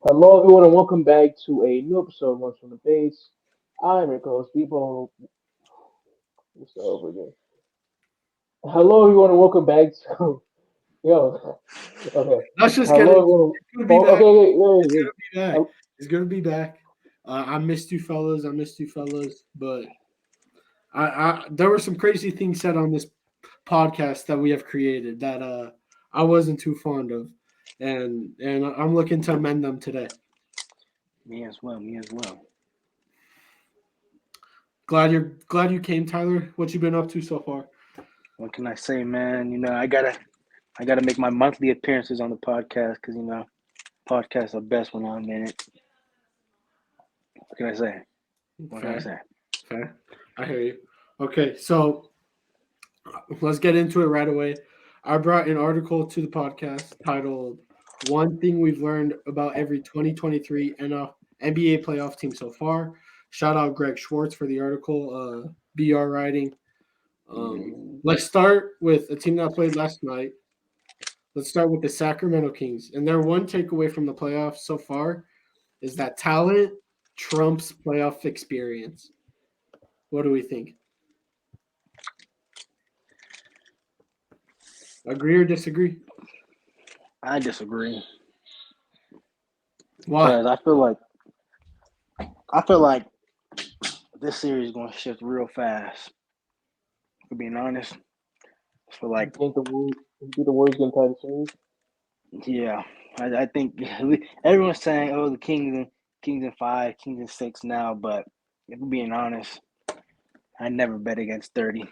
Hello, everyone, and welcome back to a new episode of Once from the Base. I'm your host, Dibo. Let's start over again. Hello, everyone, and welcome back to yo. Okay, Let's just get hello, it. everyone. It's gonna be Oh, back. okay, wait, It's wait, wait. gonna be back. Hel- It's gonna be back. I missed you fellas. I missed you fellas. But there were some crazy things said on this podcast that we have created that I wasn't too fond of, and I'm looking to amend them today. Me as well. Me as well. Glad you came, Tyler. What you been up to so far? What can I say, man? I gotta make my monthly appearances on the podcast because podcasts are best when I'm in it. What can I say? What can I Fair, say? fair. I hear you. Okay, so let's get into it right away. I brought an article to the podcast titled One Thing We've Learned About Every 2023 NBA Playoff Team So Far. Shout out Greg Schwartz for the article, BR writing. Let's start with a team that played last night. Let's start with the Sacramento Kings. And their one takeaway from the playoffs so far is that talent trumps playoff experience. What do we think? Agree or disagree? I disagree Why? because I feel like this series is gonna shift real fast. For being honest, I feel You like think the Warriors gonna tie the series? yeah, I think everyone's saying oh the Kings in five, Kings in six now, but if we're being honest, I never bet against 30.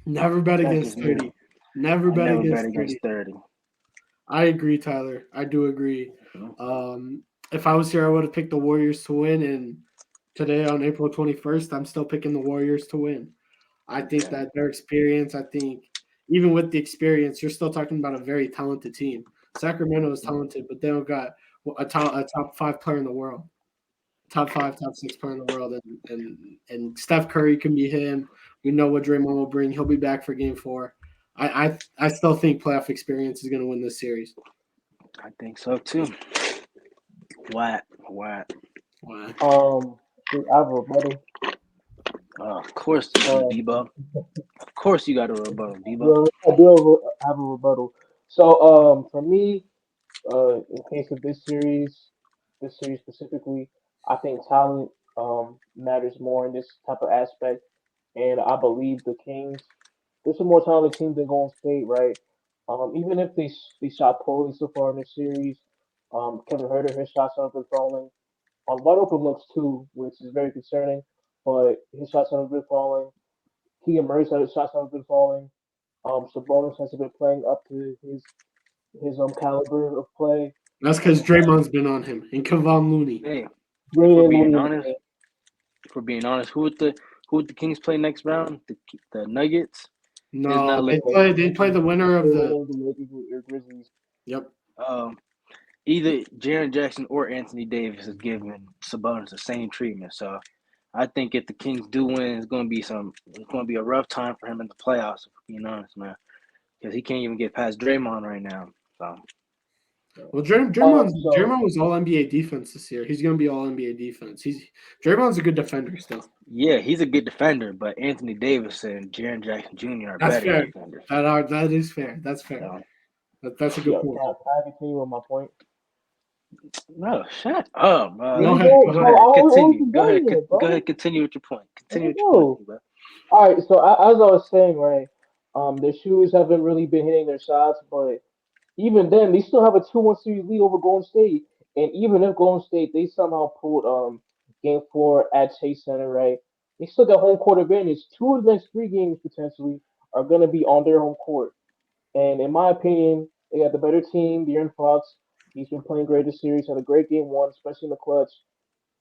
Never bet That's just against me. 30. Never I bet never bet against 30. against 30. I agree, Tyler. I do agree. Mhm. If I was here, I would have picked the Warriors to win. And today, on April 21st, I'm still picking the Warriors to win. I think Okay. that their experience, I think, even with the experience, you're still talking about a very talented team. Sacramento is talented, but they don't got a top five player in the world, top five, top six player in the world, and Steph Curry can be him. We know what Draymond will bring. He'll be back for Game 4. I still think playoff experience is going to win this series. I think so too. What? What? Wow. I have a rebuttal. Of course you do, Uh, Debo. Of course you got a rebuttal, Debo. yeah, I do have a rebuttal. So, for me, in case of this series specifically, I think talent matters more in this type of aspect, and I believe the Kings. There's a more talented team than Golden State, right? Even if they shot poorly so far in this series, Kevin Herter his shots have been falling. On wide open looks too, which is very concerning. But his shots have been falling. Keegan Murray's shots have been falling. Sabonis hasn't been playing up to his caliber of play. That's because Draymond's been on him and Kevon Looney. Hey, if we're Bringing in being Looney in the honest, game. if we're being honest, who would the Kings play next round? The Nuggets. It's No, not they looking. play the winner of They're the. winning the Lakers or Grizzlies. Yep. Um, either Jaren Jackson or Anthony Davis is giving Sabonis the same treatment. So I think if the Kings do win, it's gonna be a rough time for him in the playoffs. If we're being honest, man, because he can't even get past Draymond right now. So Well, So Draymond was All NBA defense this year. He's going to be All NBA defense. Draymond's a good defender still. yeah, he's a good defender, but Anthony Davis and Jaren Jackson Jr. are That's better fair. defenders. That is fair. That's fair. So That's a good yeah, point. can I continue on my point? no, shut up. There Go you ahead. go. Go Go So ahead. I ahead, always continue. be Go done ahead, yet, go bro. ahead. Continue with your point. Continue There you with your point, go. bro. All right. So as I was saying, right, their shoes haven't really been hitting their shots, but even then, they still have a 2-1 series lead over Golden State. And even if Golden State they somehow pulled Game 4 at Chase Center, right, they still got home court advantage. Two of the next three games potentially are gonna be on their home court. And in my opinion, they got the better team. De'Aaron Fox, he's been playing great this series. Had a great game one, especially in the clutch.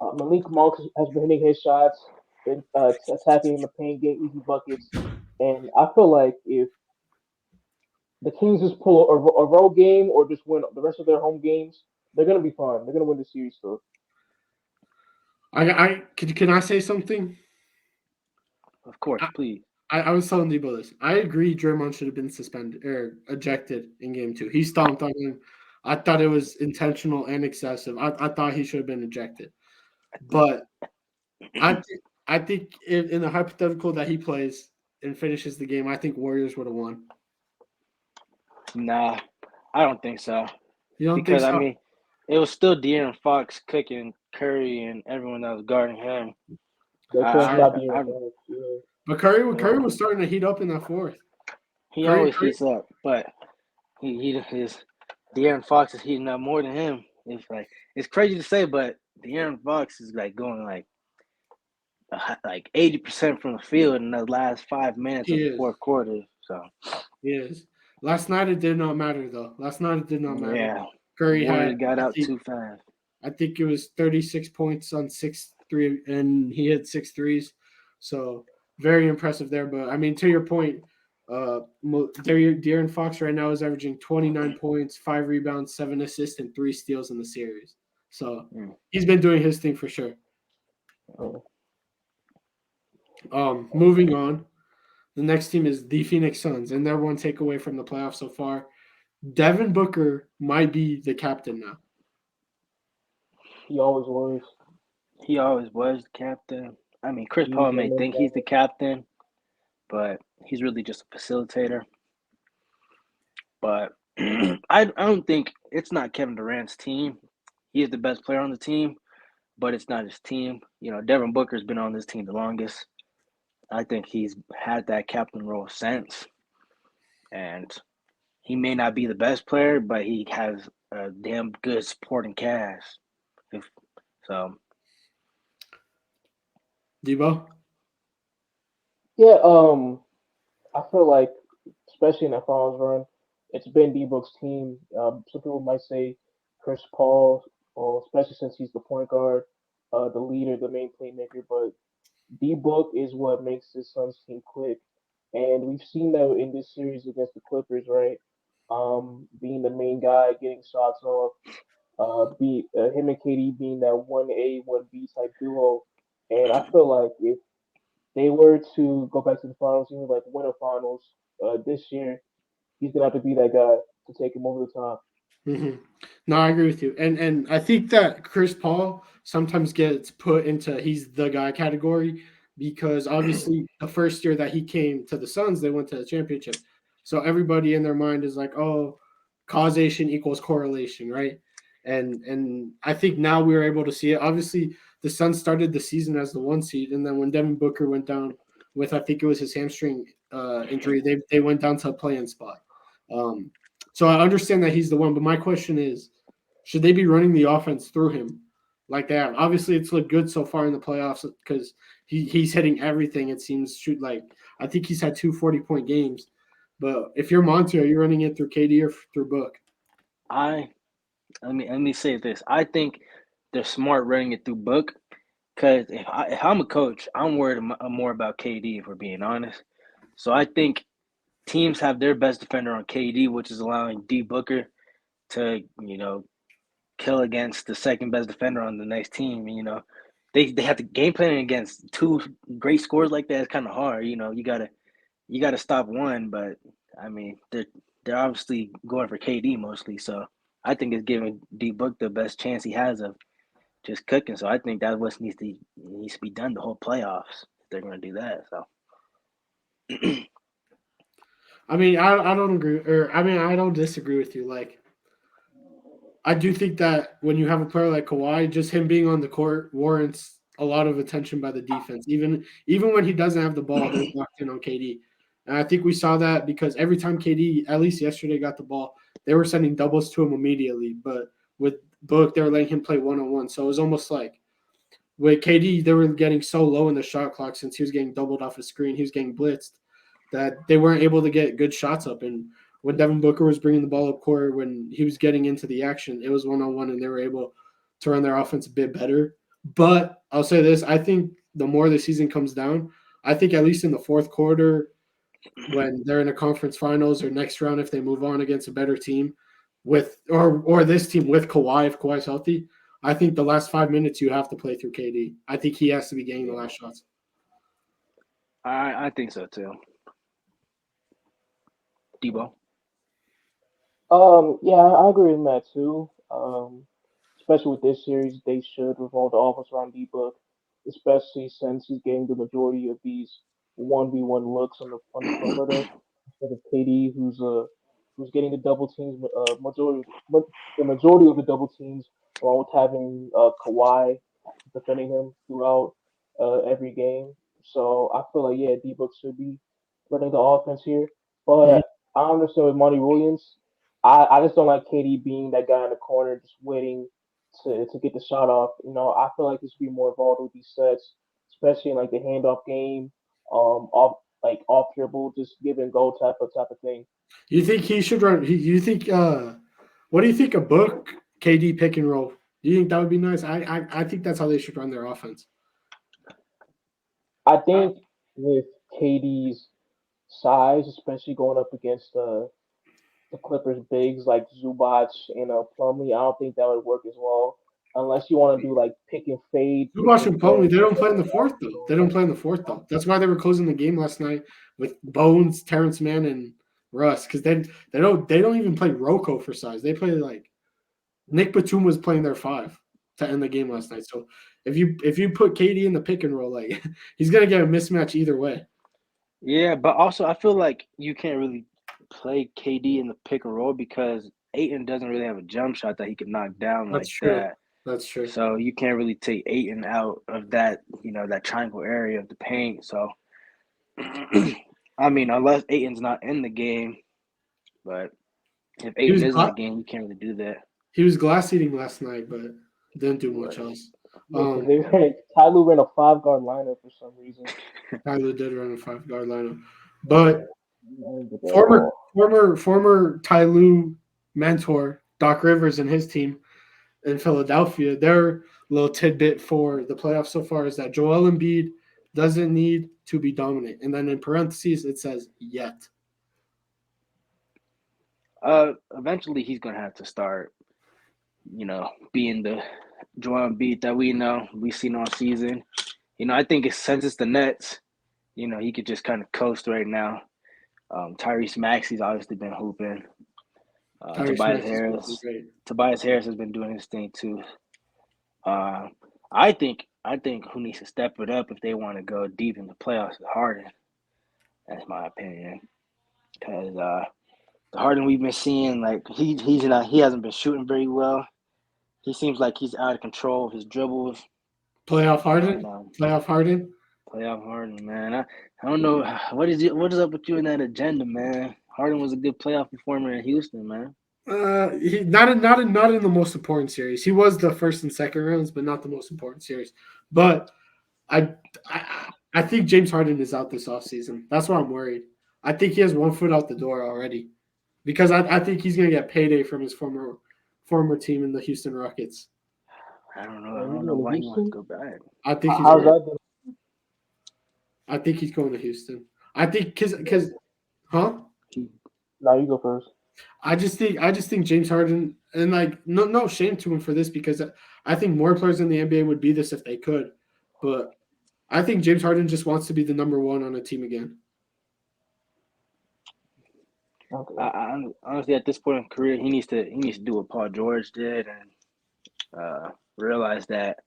Malik Monk has been hitting his shots, been attacking in the paint, getting easy buckets. And I feel like if the Kings just pull a road game or just win the rest of their home games, they're gonna be fine. They're gonna win the series still. Can I say something? Of course, I, please. I was telling Debo this. I agree Draymond should have been suspended or ejected in game 2. He stomped on him. I thought it was intentional and excessive. I thought he should have been ejected. But I think in the hypothetical that he plays and finishes the game, I think Warriors would have won. Nah, I don't think so. You don't think Because I so? mean, it was still De'Aaron Fox cooking Curry and everyone that was guarding him. They couldn't I, stop I, you. I Yeah. But Curry yeah. was starting to heat up in that fourth. He Curry, always Curry heats up, but his De'Aaron Fox is heating up more than him. It's crazy to say, but De'Aaron Fox is like going like 80% from the field in the last 5 minutes of he the is. fourth quarter. So He is. Last night it did not matter though. Last night it did not matter. yeah, Curry had Warriors got out too fast. I think it was 36 points on 6 3 and he hit 6 threes. So very impressive there. But I mean, to your point, De'Aaron Fox right now is averaging 29 points, 5 rebounds, 7 assists, and 3 steals in the series. So Mm. he's been doing his thing for sure. Oh. Moving on, the next team is the Phoenix Suns, and they're one takeaway from the playoffs so far. Devin Booker might be the captain now. He always was. He always was the captain. I mean, Chris He's Paul the may main think he's guy. the captain, but he's really just a facilitator. But I don't think it's not Kevin Durant's team. He is the best player on the team, but it's not his team. You know, Devin Booker's been on this team the longest. I think he's had that captain role since, and he may not be the best player, but he has a damn good supporting cast. If so, Debo? Yeah. I feel like, especially in that finals run, it's been D Book's team. Some people might say Chris Paul, or especially since he's the point guard, the leader, the main playmaker. But D Book is what makes this Suns team click, and we've seen that in this series against the Clippers, right? Being the main guy, getting shots off, be him and KD being that 1A 1B type duo, and I feel like if they were to go back to the finals, even like win a finals this year, he's gonna have to be that guy to take him over the top. hmm No, I agree with you, and I think that Chris Paul sometimes gets put into he's the guy category because obviously the first year that he came to the Suns, they went to the championship, so everybody in their mind is like, oh, causation equals correlation, right? And I think now we are able to see it. Obviously, the Suns started the season as the 1 seed, and then when Devin Booker went down with I think it was his hamstring injury, they went down to a play-in spot. Um, so I understand that he's the one, but my question is, should they be running the offense through him like they have? Obviously, it's looked good so far in the playoffs because he's hitting everything. It seems shoot like I think he's had 2 40-point games. But if you're Monty, are you running it through KD or through Book? I let me say this. I think they're smart running it through Book because if I'm a coach, I'm worried more about KD if we're being honest. So I think teams have their best defender on KD, which is allowing D Booker to kill against the second best defender on the next team. They have to game planning against two great scores like that is kind of hard. You gotta stop one, but I mean they're obviously going for KD mostly, so I think it's giving D Book the best chance he has of just cooking. So I think that's what needs to be done the whole playoffs if they're gonna do that. So I mean, I don't agree, or I mean, I don't disagree with you. Like, I do think that when you have a player like Kawhi, just him being on the court warrants a lot of attention by the defense. Even when he doesn't have the ball, they're locked in on KD. And I think we saw that because every time KD, at least yesterday, got the ball, they were sending doubles to him immediately. But with Book, they were letting him play 1-on-1. So it was almost like with KD, they were getting so low in the shot clock since he was getting doubled off his screen. He was getting blitzed that they weren't able to get good shots up. And when Devin Booker was bringing the ball up court, when he was getting into the action, it was 1-on-1, and they were able to run their offense a bit better. But I'll say this: I think the more the season comes down, I think at least in the fourth quarter, when they're in a conference finals or next round, if they move on against a better team with or this team with Kawhi, if Kawhi's healthy, I think the last 5 minutes you have to play through KD. I think he has to be getting the last shots. I think so too. Debo. Yeah, I agree with Matt too. Especially with this series, they should revolve the offense around D-Book, especially since he's getting the majority of these 1v1 looks on the perimeter instead of KD, who's getting the double teams the majority of the double teams, along with having Kawhi defending him throughout every game. So I feel like yeah, D-Book should be running the offense here, Mhm. but I understand with Monty Williams. I just don't like KD being that guy in the corner just waiting to get the shot off. You know, I feel like he should be more involved with these sets, especially in like the handoff game, off dribble, just give and go type of thing. You think he should run? You think? What do you think? A book KD pick and roll. Do you think that would be nice? I think that's how they should run their offense. I think with KD's size, especially going up against the Clippers bigs like Zubac and Plumlee, I don't think that would work as well. Unless you want to do like pick Zubac and and play. Plumlee, they don't play in the fourth though. They don't play in the fourth though. That's why they were closing the game last night with Bones, Terrence Mann, and Russ because they don't even play Rocco for size. They play like Nick Batum was playing their five to end the game last night. So if you put KD in the pick and roll, like he's gonna get a mismatch either way. Yeah, but also I feel like you can't really play KD in the pick and roll because Aiton doesn't really have a jump shot that he can knock down That's like true. that. That's true. So you can't really take Aiton out of that, that triangle area of the paint. So I mean, unless Aiton's not in the game, but if He Aiton was is in the gla- game, you can't really do that. he was glass eating last night, but didn't do much Right. else. Yeah, because Um, they ran Ty Lue ran a 5 guard lineup for some reason. Tyler did run a 5 guard lineup, Yeah, but I didn't get that at former all. former Ty Lue mentor Doc Rivers and his team in Philadelphia, their little tidbit for the playoffs so far is that Joel Embiid doesn't need to be dominant, and then in parentheses it says yet. Eventually he's gonna have to start, being the Joel Embiid that we've seen all season. I think since it's the Nets, he could just kind of coast right now. Tyrese Maxey's obviously been hooping. Tyrese Tobias Maxey's been Harris, great. Tobias Harris has been doing his thing too. Uh, I think who needs to step it up if they want to go deep in the playoffs is Harden. That's my opinion. Because the Harden we've been seeing, like he hasn't been shooting very well. He seems like he's out of control of his dribbles. Playoff And Harden, playoff Harden. playoff Harden, man. I don't know what is up with you and that agenda, man. Harden was a good playoff performer in Houston, man. He not in the most important series. He was the first and second rounds, but not the most important series. But I I think James Harden is out this offseason. That's why I'm worried. I think he has one foot out the door already because I think he's going to get payday from his former team in the Houston Rockets. I don't know. I And he's don't know going to why he wants to Houston. go back. I think he's How's going. that? I think he's going to Houston. I think because huh? Now you go first. I just think James Harden and like no shame to him for this because I think more players in the NBA would be this if they could, but I think James Harden just wants to be the number one on a team again. Okay. Honestly, at this point in his career, he needs to do what Paul George did and realize that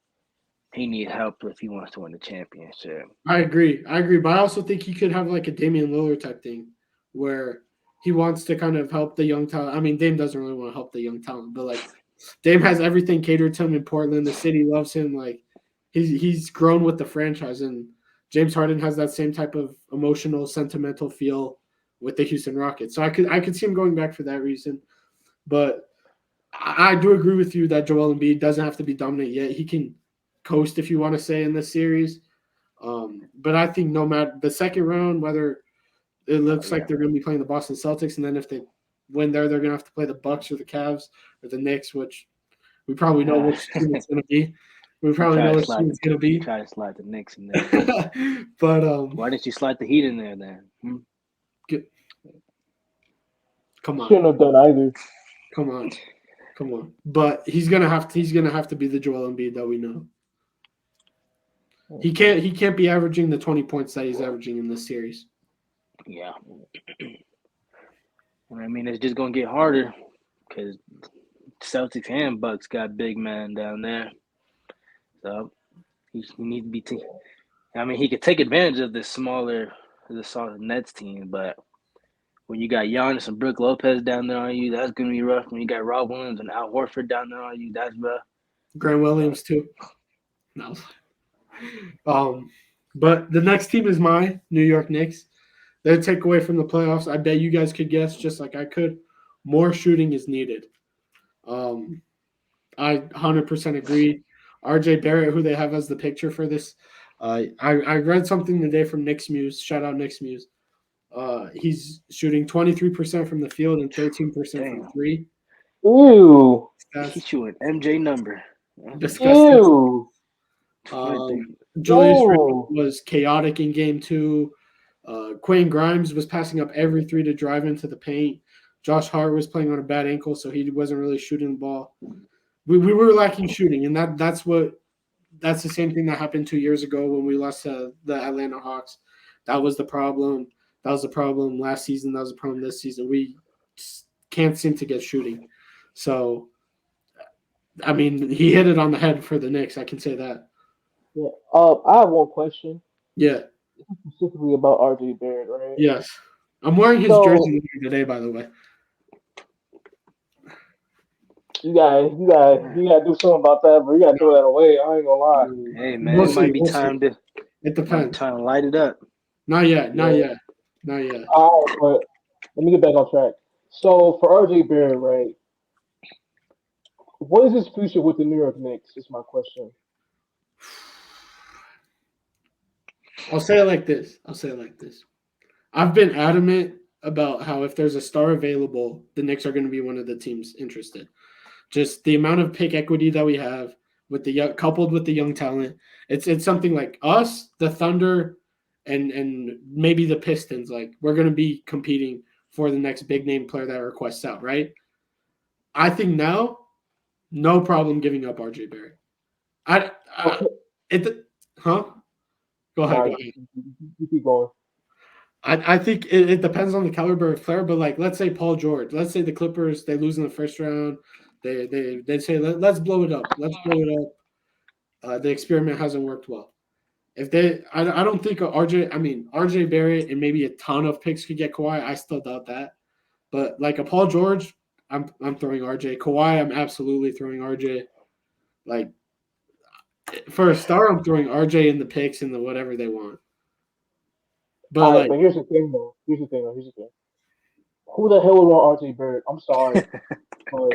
he needs help if he wants to win the championship. I agree, but I also think he could have like a Damian Lillard type thing where he wants to kind of help the young talent. I mean, Dame doesn't really want to help the young talent, but like Dame has everything catered to him in Portland. The city loves him. Like he's grown with the franchise, and James Harden has that same type of emotional, sentimental feel with the Houston Rockets. So I could see him going back for that reason. But I do agree with you that Joel Embiid doesn't have to be dominant yet. He can coast if you want to say in this series. But I think no matter the second round, whether it Oh looks like yeah, they're going to be playing the Boston Celtics, and then if they win there, they're going to have to play the Bucks or the Cavs or the Knicks, which we probably know which team it's going to be. We you probably try know to which team slide it's going to you be. try to slide the Knicks in there. But Why didn't you slide the Heat in there then? get, come on, Shouldn't have done either. come on, come on. But he's gonna have to be the Joel Embiid that we know. He can't be averaging the 20 points that he's averaging in this series. Yeah, I mean it's just gonna get harder. because Celtics and Bucks got big man down there. So he needs to be. I mean, he could take advantage of the smaller Nets team, but when you got Giannis and Brook Lopez down there on you, that's gonna be rough. When you got Rob Williams and Al Horford down there on you, that's rough. Grant Williams too. No. But the next team is my New York Knicks. Their takeaway from the playoffs, I bet you guys could guess just like I could. More shooting is needed. I 100% agree. RJ Barrett, who they have as the picture for this, I read something today from Knicks Muse. Shout out Knicks Muse. He's shooting 23% from the field and 13% from three. Ew. He's shooting MJ number. Disgusting. Ew. Julius Randle was chaotic in game 2. Quinn Grimes was passing up every 3 to drive into the paint. Josh Hart was playing on a bad ankle, so he wasn't really shooting the ball. We were lacking shooting, and that's the same thing that happened 2 years ago when we lost to the Atlanta Hawks. That was the problem. That was the problem last season. That was the problem this season. We can't seem to get shooting. So, I mean, he hit it on the head for the Knicks. I can say that. Yeah. I have one question. Yeah. Specifically about RJ Barrett, right? Yes. I'm wearing his jersey today, by the way. You gotta do something about that, but you gotta throw that away. I ain't gonna lie. Hey man, it might be time to. It depends. Time to light it up. Not yet. All right, but let me get back on track. So for RJ Barrett, right? What is his future with the New York Knicks? Is my question. I'll say it like this. I've been adamant about how if there's a star available, the Knicks are going to be one of the teams interested. Just the amount of pick equity that we have with the coupled with the young talent, it's something like us, the Thunder, and maybe the Pistons. Like we're going to be competing for the next big name player that requests out, right? I think now, no problem giving up RJ Barrett. Go ahead. You keep going. I think it depends on the caliber of player, but like let's say Paul George, let's say the Clippers, they lose in the first round, they say let's blow it up, the experiment hasn't worked well. If I don't think RJ Barrett and maybe a ton of picks could get Kawhi. I still doubt that, but like a Paul George, I'm throwing RJ. Kawhi, I'm absolutely throwing RJ. Like for a star, I'm throwing RJ in the picks and the whatever they want. But but here's the thing, though. Here's the thing. Who the hell would want RJ Barrett? I'm sorry.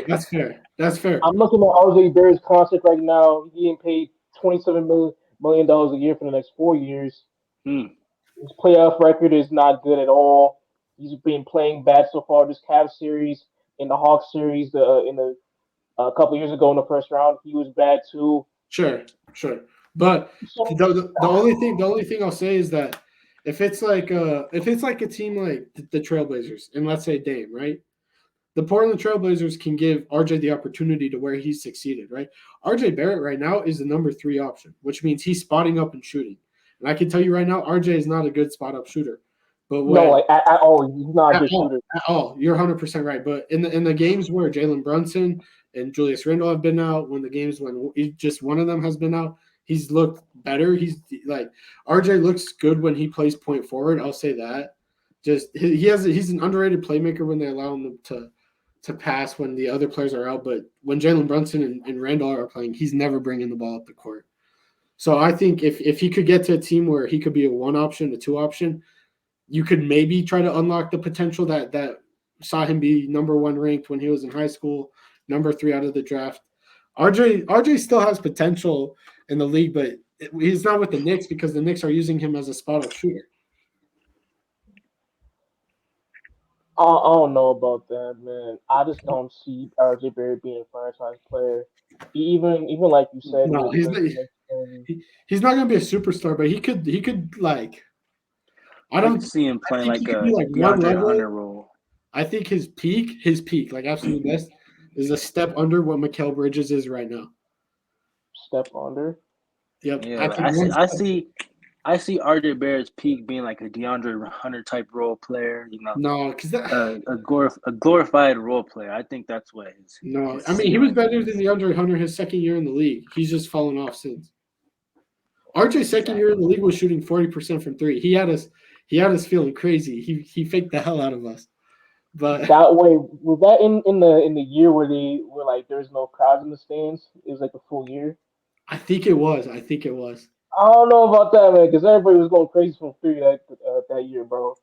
That's fair. I'm looking at RJ Barrett's contract right now. He's getting paid $27 million a year for the next 4 years. His playoff record is not good at all. He's been playing bad so far this Cavs series, in the Hawks series, a couple years ago in the first round, he was bad too. Sure. But the only thing I'll say is that if it's like a team like the Trailblazers and let's say Dame, right? The Portland Trailblazers can give RJ the opportunity to where he's succeeded, right? RJ Barrett right now is the number 3 option, which means he's spotting up and shooting. And I can tell you right now, RJ is not a good spot up shooter. But at all, he's not a good shooter at all. You're 100% right. But in the games where Jalen Brunson and Julius Randle have been out, when the games when just one of them has been out, he's looked better. He's like RJ looks good when he plays point forward. I'll say that. Just he's an underrated playmaker when they allow him to pass when the other players are out. But when Jalen Brunson and Randall are playing, he's never bringing the ball up the court. So I think if he could get to a team where he could be a 1 option, a 2 option, you could maybe try to unlock the potential that saw him be number 1 ranked when he was in high school, number 3 out of the draft. RJ still has potential in the league, but he's not with the Knicks because the Knicks are using him as a spot-up shooter. I don't know about that, man. I just don't see RJ Barrett being a franchise player. Even like you said, no, he's not going to be a superstar, but he could like. I don't see him playing like a DeAndre Hunter role. I think his peak, like absolute best, is a step under what Mikal Bridges is right now. Step under. Yep. Yeah, I see. I see RJ Barrett's peak being like a DeAndre Hunter type role player. No, because A glorified role player. I think that's what no, his I mean he was ceiling better is. than DeAndre Hunter his second year in the league. He's just fallen off since. RJ's second year in the league was shooting 40% from three. He had us feeling crazy. He faked the hell out of us. But That way, was that in the year where they were like there's no crowds in the stands? It was like a full year. I think it was. I think it was. I don't know about that, man, because everybody was going crazy from three that year, bro.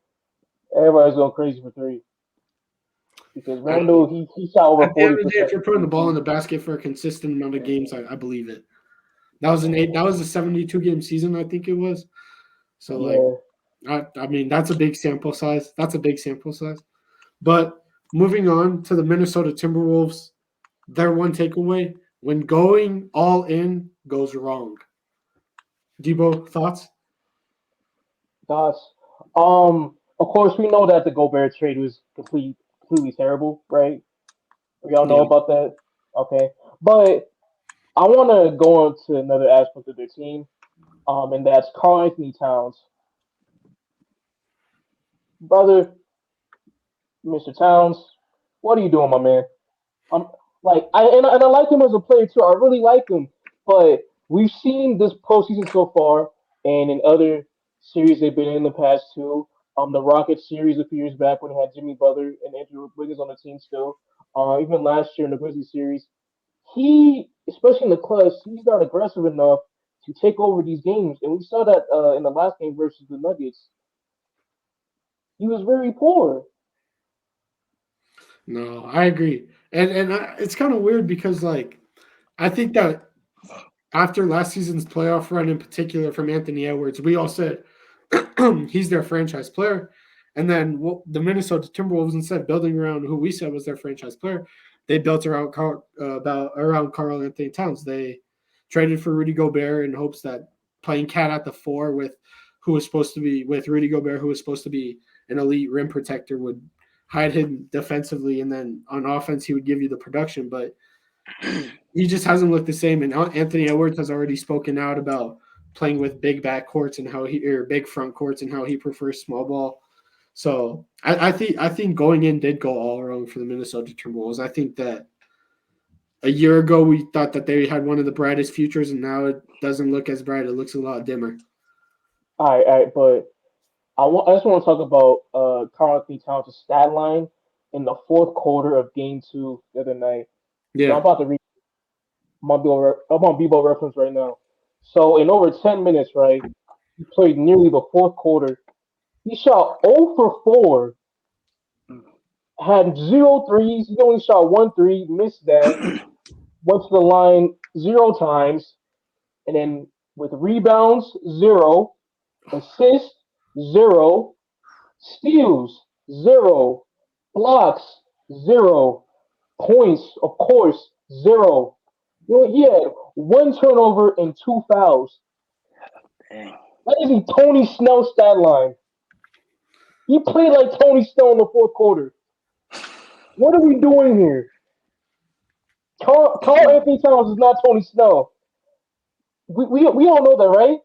Everybody was going crazy for three because I mean, Randall he shot over at the end forty of the day, if percent you're from putting three the ball in too. the basket for a consistent amount of games, I believe it. That was a 72 game season, I think it was. So like Yeah, I mean that's a big sample size. That's a big sample size. But moving on to the Minnesota Timberwolves, their one takeaway: when going all in goes wrong. Debo, thoughts? that's Of course, we know that the Gobert trade was completely terrible, right? We all know Yeah. about that. Okay, but I want to go on to another aspect of their team, and that's Karl Anthony Towns, brother, Mr. Towns. What are you doing, my man? I'm like I like him as a player too. I really like him, but we've seen this postseason so far, and in other series they've been in the past too. The Rockets series a few years back when he had Jimmy Butler and Andrew Wiggins on the team still. Even last year in the Grizzlies series, he, especially in the clutch, he's not aggressive enough to take over these games, and we saw that in the last game versus the Nuggets. He was very poor. No, I agree. And it's kind of weird because like I think that after last season's playoff run in particular from Anthony Edwards, we all said he's their franchise player. And then the Minnesota Timberwolves, instead of building around who we said was their franchise player, they built around around Karl Anthony Towns. They traded for Rudy Gobert in hopes that playing cat at the four with Rudy Gobert, who was supposed to be an elite rim protector, would hide him defensively, and then on offense he would give you the production. But he just hasn't looked the same. And Anthony Edwards has already spoken out about playing with big back courts and big front courts and how he prefers small ball. So I think going in did go all wrong for the Minnesota Timberwolves. I think that a year ago we thought that they had one of the brightest futures, and now it doesn't look as bright. It looks a lot dimmer. All right, but I just want to talk about Karl Anthony Towns' stat line in the fourth quarter of Game Two the other night. So I'm Yeah. about to read. I'm on Bebo reference right now. So in over 10 minutes, right, he played nearly the fourth quarter. He shot 0 for 4, had zero threes. He only shot one three, missed that. Went to the line zero times, and then with rebounds zero, assists zero, steals zero, blocks zero, points of course zero. You know, he had one turnover and two fouls. Dang. That is a Tony Snell stat line. He played like Tony Snell in the fourth quarter. What are we doing here? Carl Anthony Towns is not Tony Snell. We all know that, right?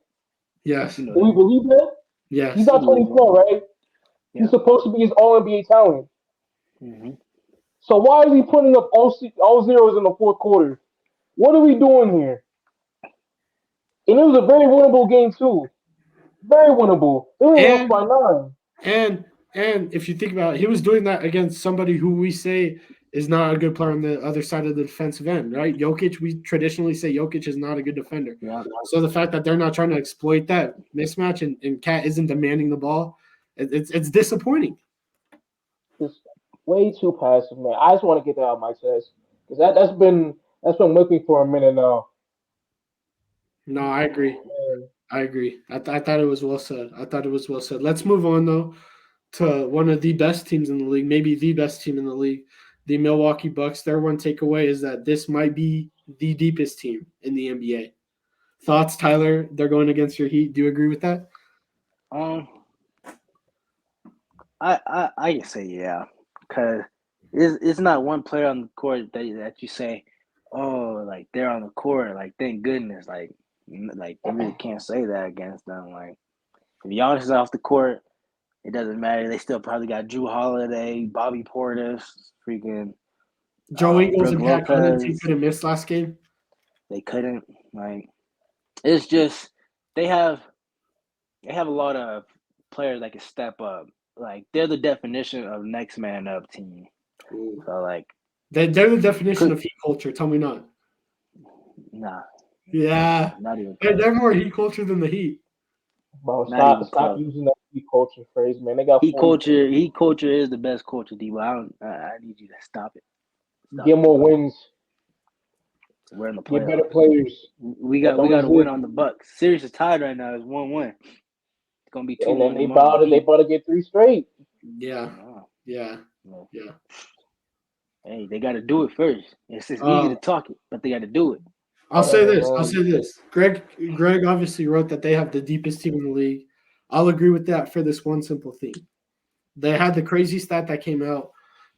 Yes. You know Do we that. believe that? He's Yes. We not Tony believe Snell, that. right? He's Yeah. supposed to be his All NBA talent. Hmm. So why is he putting up all zeros in the fourth quarter? What are we doing here? And it was a very winnable game too. Very winnable. They only lost And by 9. And and if you think about it, he was doing that against somebody who we say is not a good player on the other side of the defensive end, right? Jokic, we traditionally say Jokic is not a good defender. Yeah. So the fact that they're not trying to exploit that mismatch and Cat isn't demanding the ball, it's disappointing. Just way too passive, man. I just want to get that out of my chest because that's been looking for a minute now. No, I agree. Man, I agree. I thought it was well said. I thought it was well said. Let's move on though to one of the best teams in the league, maybe the best team in the league, the Milwaukee Bucks. Their one takeaway is that this might be the deepest team in the NBA. Thoughts, Tyler? They're going against your Heat. Do you agree with that? Um, I can say yeah, because it's not one player on the court that you say, oh, like they're on the court, like thank goodness, like you really can't say that against them. Like If Giannis is off the court, it doesn't matter. They still probably got Drew Holiday, Bobby Portis, freaking Joe Ingles Brooke and Pat Connaughton Lopez. couldn't miss last game. They couldn't. Like, it's just they have a lot of players that can step up. Like, they're the definition of next man up team. Ooh. So like, They're the definition of heat culture. Tell me not. nah, Yeah, not even they're close. more heat culture than the Heat. Bro, Not even stop close. using that heat culture phrase, man. They got Heat 40. culture is the best culture, Dibo. I need you to stop it. Get more wins. We're in the Get better playoffs. players. We That got don't to win exist. on the Bucks. Series is tied right now. It's 1-1. It's gonna be 2-1 And then they tomorrow. about to get 3 straight. Yeah, Wow. yeah, No. yeah. Hey, they got to do it first. It's just easy to talk it, but they got to do it. I'll say this. Greg obviously wrote that they have the deepest team in the league. I'll agree with that for this one simple thing. They had the crazy stat that came out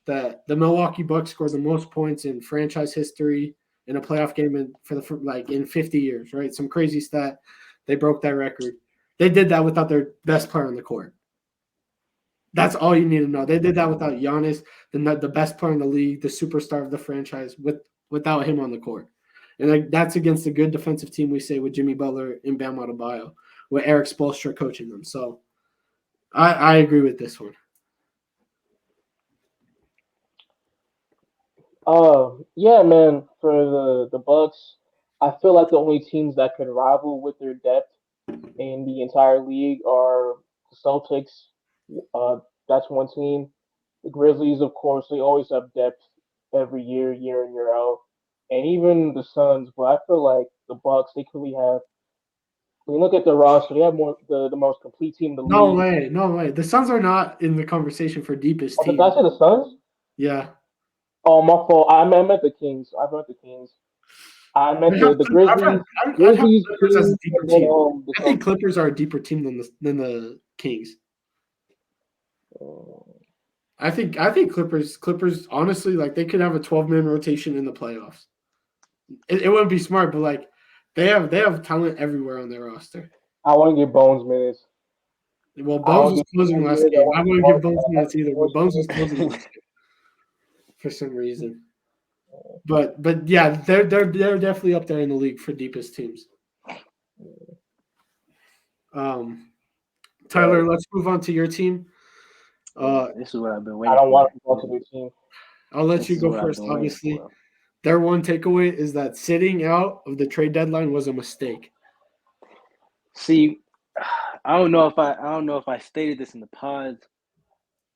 that the Milwaukee Bucks scored the most points in franchise history in a playoff game in 50 years, right? Some crazy stat. They broke that record. They did that without their best player on the court. That's all you need to know. They did that without Giannis, the best player in the league, the superstar of the franchise, without him on the court. And that's against a good defensive team, we say, with Jimmy Butler and Bam Adebayo, with Eric Spoelstra coaching them. So I agree with this one. Yeah, man. For the Bucks, I feel like the only teams that can rival with their depth in the entire league are the Celtics. That's one team. The Grizzlies, of course, they always have depth every year, year in year out, and even the Suns. But I feel like the Bucks, they clearly have. When you look at the roster, they have the most complete team in the No league. way, no way. The Suns are not in the conversation for deepest Oh, did team. I say the Suns? Yeah. Oh, my fault. I meant the Kings. I meant the Kings. I meant the Grizzlies, I'd have Clippers as a Kings, deeper and then team. the I think Celtics. Clippers are a deeper team than the Kings. I think Clippers honestly, like, they could have a 12-man rotation in the playoffs. It wouldn't be smart, but like they have talent everywhere on their roster. I want to give Bones minutes. Well, I Bones want was to give closing Bones last minutes. I game. I want wouldn't give Bones minutes either, but Bones was minutes. closing last game for some reason. But yeah, they're definitely up there in the league for deepest teams. Tyler, let's move on to your team. This is what I've been I waiting don't for. want to go to their team. I'll let This you is go what I've first. been waiting Obviously, for. their one takeaway is that sitting out of the trade deadline was a mistake. See, I don't know if I stated this in the pods,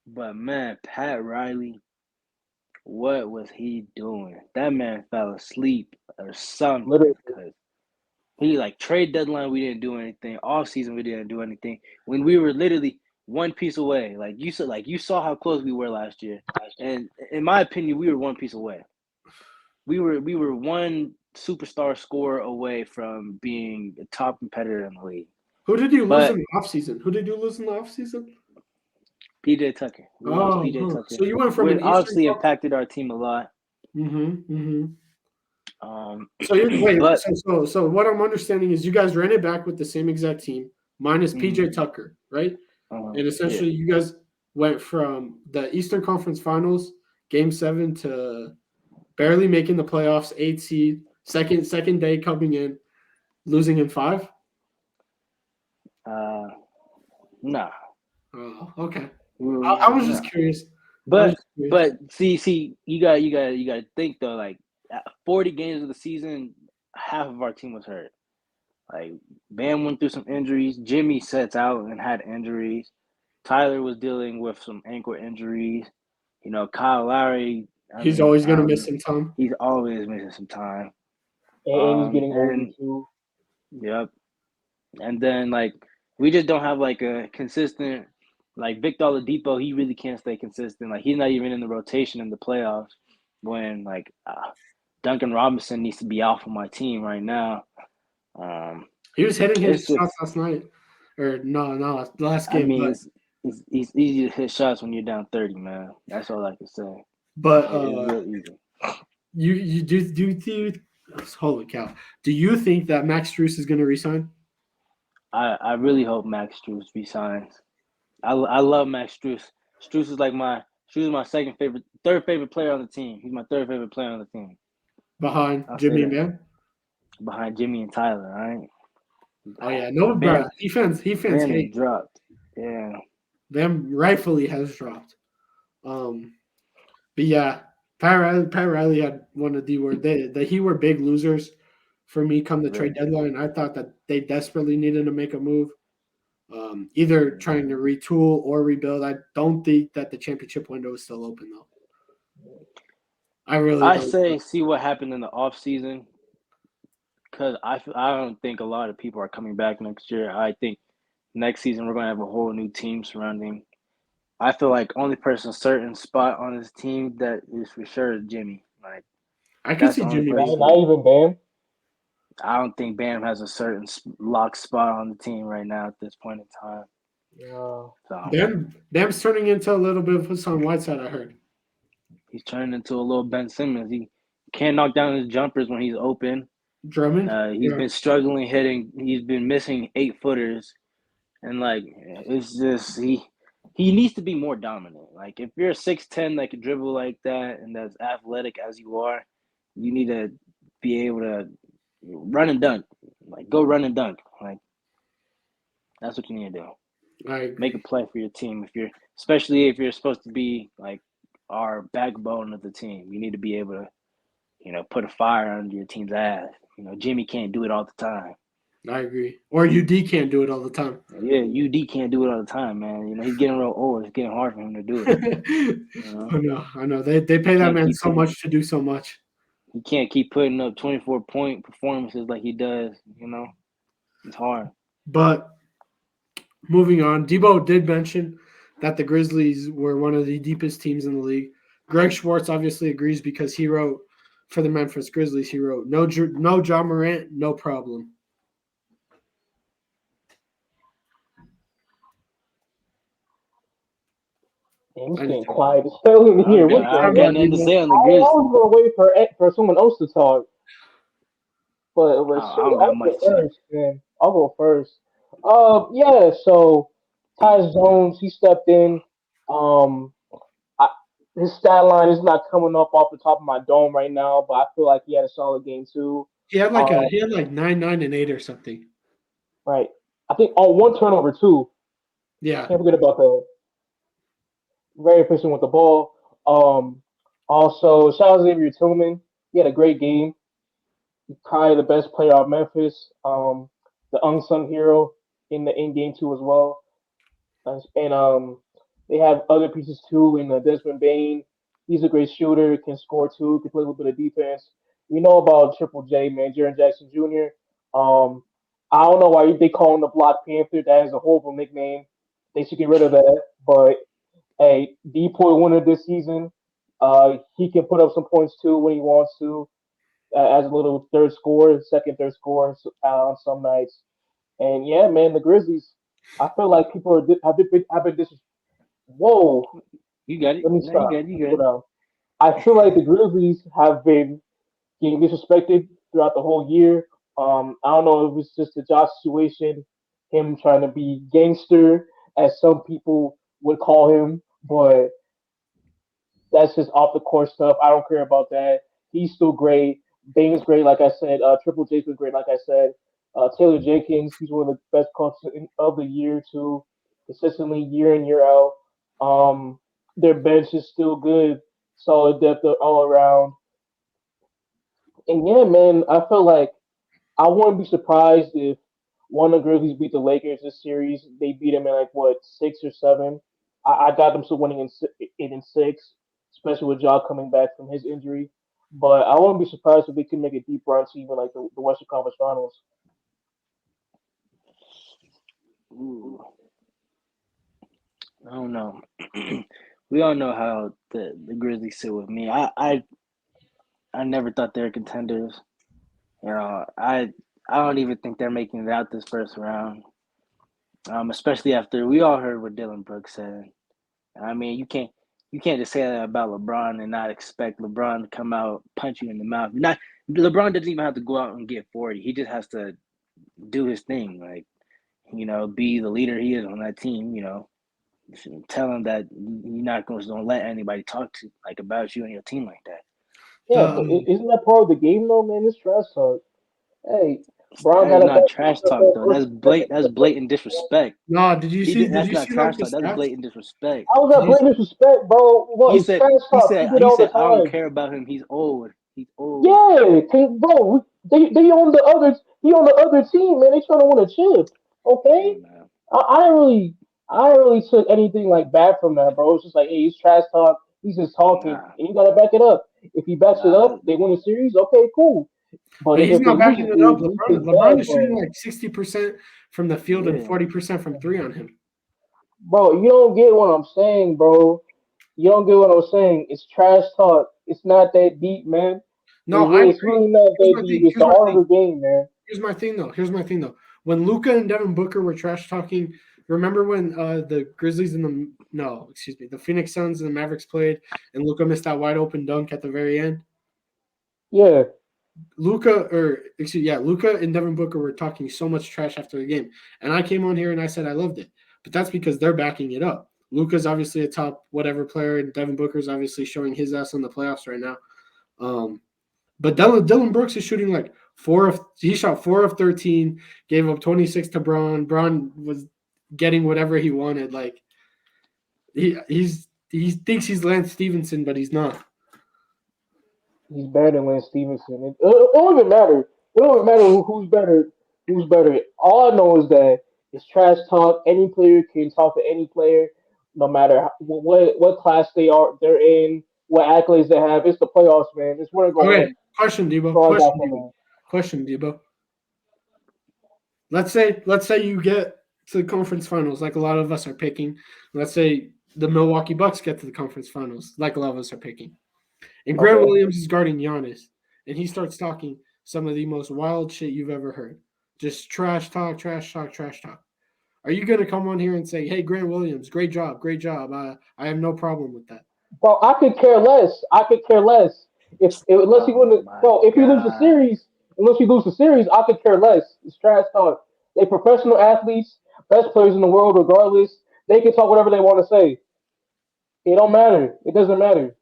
but man, Pat Riley, what was he doing? That man fell asleep or something. Literally. Because he, like, trade deadline, we didn't do anything. Off season, we didn't do anything. When we were literally one piece away, like you saw how close we were last year, and in my opinion, we were one piece away. We were one superstar scorer away from being a top competitor in the league. Who did you lose But in the offseason? PJ Tucker. We lost PJ Tucker. So you went from Which an Eastern obviously Conference. impacted our team a lot. So wait, but so what I'm understanding is you guys ran it back with the same exact team minus PJ Tucker, right? And essentially, you guys went from the Eastern Conference Finals, Game 7, to barely making the playoffs, 8 seed, second day coming in, losing in 5. nah. Oh, okay. I was just curious. But see, you got to think though. Like, at 40 games of the season, half of our team was hurt. Like, Bam went through some injuries. Jimmy sets out and had injuries. Tyler was dealing with some ankle injuries. You know, Kyle Lowry. He's always going to miss some time. He's always missing some time. And he's getting older too. Yep. And then, like, we just don't have like a consistent, like, Victor Oladipo. He really can't stay consistent. Like, he's not even in the rotation in the playoffs. When, like, Duncan Robinson needs to be off of my team right now. He was hitting his shots last night, or no, last game. I mean, it's easy to hit shots when you're down 30, man. That's all I can say. But it's real easy. You do holy cow! Do you think that Max Strus is going to resign? I really hope Max Strus resigns. I love Max Strus. Strus is like my third favorite player on the team. He's my third favorite player on the team. behind I'll say Jimmy and that Bam. behind Jimmy and Tyler. All right. Oh yeah, no, bro. Bam He fans Bam is hate. dropped. Yeah. Bam rightfully has dropped. But yeah, Pat Riley had one of the word they he were big losers for me come the trade Really. deadline. I thought that they desperately needed to make a move, either trying to retool or rebuild. I don't think that the championship window is still open though. I really I don't. say see what happened in the off season because I don't think a lot of people are coming back next year. I think next season we're gonna have a whole new team surrounding. I feel like only person certain spot on this team that is for sure is Jimmy. Like I could that's the see only Jimmy person. being. Not even Bam. I don't think Bam has a certain lock spot on the team right now at this point in time. No. So Bam's turning into a little bit of Hassan Whiteside. I heard. he's turning into a little Ben Simmons. He can't knock down his jumpers when he's open. Drummond. He's Yeah. been struggling hitting. He's been missing 8-footers, and like it's just he needs to be more dominant. Like if you're 6'10" that can dribble like that and that's athletic as you are, you need to be able to run and dunk. Like go run and dunk. Like that's what you need to do. I Make a agree. play for your team especially if you're supposed to be like our backbone of the team. You need to be able to, put a fire under your team's ass. Jimmy can't do it all the time. I agree. Or UD can't do it all the time. Yeah, UD can't do it all the time, man. He's getting real old. It's getting hard for him to do it. I know. They He pay that can't man keep so putting much to do so much. he can't keep putting up 24-point performances like he does. It's hard. But moving on, Debo did mention that the Grizzlies were one of the deepest teams in the league. Greg Schwartz obviously agrees because he wrote for the Memphis Grizzlies. He wrote, "No John Morant, no problem." Damn, it's getting Anything? quiet as hell in I here. don't got What I the don't Talking got heck? about nothing to Debo. say on the I Grizz. was gonna wait for someone else to talk, but I shit, don't got I'll much go to say. first, man. I'll go first. Yeah. So Tyus Jones, he stepped in. Um, I, his stat line is not coming up off the top of my dome right now, but I feel like he had a solid game too. Um, He had like 9, 9, and 8 or something. right. I think on one turnover too. Yeah, Can't forget about that. Very efficient with the ball. Um, Also, shout out to Xavier Tillman. He had a great game. Probably the best player on Memphis. The unsung hero in the in game too as well. And they have other pieces too in Desmond Bain. He's a great shooter, can score too, can play a little bit of defense. We know about Triple J, man, Jaren Jackson Jr. Um, I don't know why they call him the Black Panther. That is a horrible nickname. They should get rid of that. But hey, D-Point winner this season. He can put up some points too when he wants to, as a little third scorer on some nights. And yeah, man, the Grizzlies. I feel like people have been Whoa, You got it. let me No, you stop. got it. Let You me got slow it. down. I feel like the Grizzlies have been getting disrespected throughout the whole year. I don't know if it's just the Josh situation, him trying to be gangster, as some people would call him, but that's just off the court stuff. I don't care about that. He's still great. Bane's great, like I said. Triple J's been great, like I said. Taylor Jenkins, he's one of the best coaches of the year too, consistently year in year out. Um, their bench is still good, solid depth all around. And yeah, man, I feel like I wouldn't be surprised if one of the Grizzlies beat the Lakers this series. They beat them in like what 6 or 7. I got them still winning in 6, especially with Ja coming back from his injury. But I wouldn't be surprised if they could make a deep run to even like the Western Conference Finals. Ooh, I don't know. We all know how the Grizzlies sit with me. I never thought they were contenders. I don't even think they're making it out this first round. Especially after we all heard what Dylan Brooks said. I mean, you can't just say that about LeBron and not expect LeBron to come out punch you in the mouth. Not LeBron doesn't even have to go out and get 40. He just has to do his thing. Like be the leader he is on that team. You should tell him that you're not going to let anybody talk to like about you and your team like that. Yeah, but The isn't that part of the game though, man? It's trash talk. Hey, Brown That is got a not back trash talk though. That's blatant disrespect. no, did you see? Did That's you not see like trash the talk. That's stats? blatant disrespect. How was Did that you? blatant disrespect, bro? Well, He it's said trash he talk. He said did it he all the said I don't time. care about him. He's old. He's old. Yeah, bro, they on the other he on the other team, man. They trying to win a chip. Hey Okay, man, I didn't really I didn't really took anything like bad from that, bro. It's just like, hey, he's trash talk. He's just talking, nah, and you gotta back it up. If he backs it nah. up, they win the series. Okay, cool. But But he's if they not lose the backing it up. series, you LeBron, take LeBron that, is shooting bro. like 60% from the field and Yeah, 40% from three on him. Bro, you don't get what I'm saying, bro. You don't get what I'm saying. It's trash talk. It's not that deep, man. No, I It's agree. really not Here's that my deep. thing. It's the art of the game, man. Here's my thing though. When Luca and Devin Booker were trash talking, remember when the Grizzlies and the no, excuse me, the Phoenix Suns and the Mavericks played, and Luca missed that wide open dunk at the very end. Yeah, Luca and Devin Booker were talking so much trash after the game, and I came on here and I said I loved it, but that's because they're backing it up. Luca's obviously a top whatever player, and Devin Booker's obviously showing his ass in the playoffs right now. Um, But Dylan Brooks is shooting like he shot 4 of 13, gave up 26 to Braun. Braun was getting whatever he wanted. Like he thinks he's Lance Stevenson, but he's not. he's better than Lance Stevenson. It don't even matter. It don't even matter who's better. Who's better? All I know is that it's trash talk. Any player can talk to any player, no matter what class they're in, what accolades they have. It's the playoffs, man. It's where to go Okay, win. question, That's Debo. all I got Question, from Debo. that. Question, Debo. Let's say you get to the conference finals, like a lot of us are picking. Let's say the Milwaukee Bucks get to the conference finals, like a lot of us are picking. And Grant Okay. Williams is guarding Giannis, and he starts talking some of the most wild shit you've ever heard. Just trash talk, trash talk, trash talk. Are you going to come on here and say, "Hey, Grant Williams, great job, great job"? I have no problem with that. Bro, I could care less. I could care less. If unless you Oh win, my bro, if you lose the god. series, unless you lose the series, I could care less. It's trash talk. They professional athletes, best players in the world, regardless. They can talk whatever they want to say. It don't matter. It doesn't matter.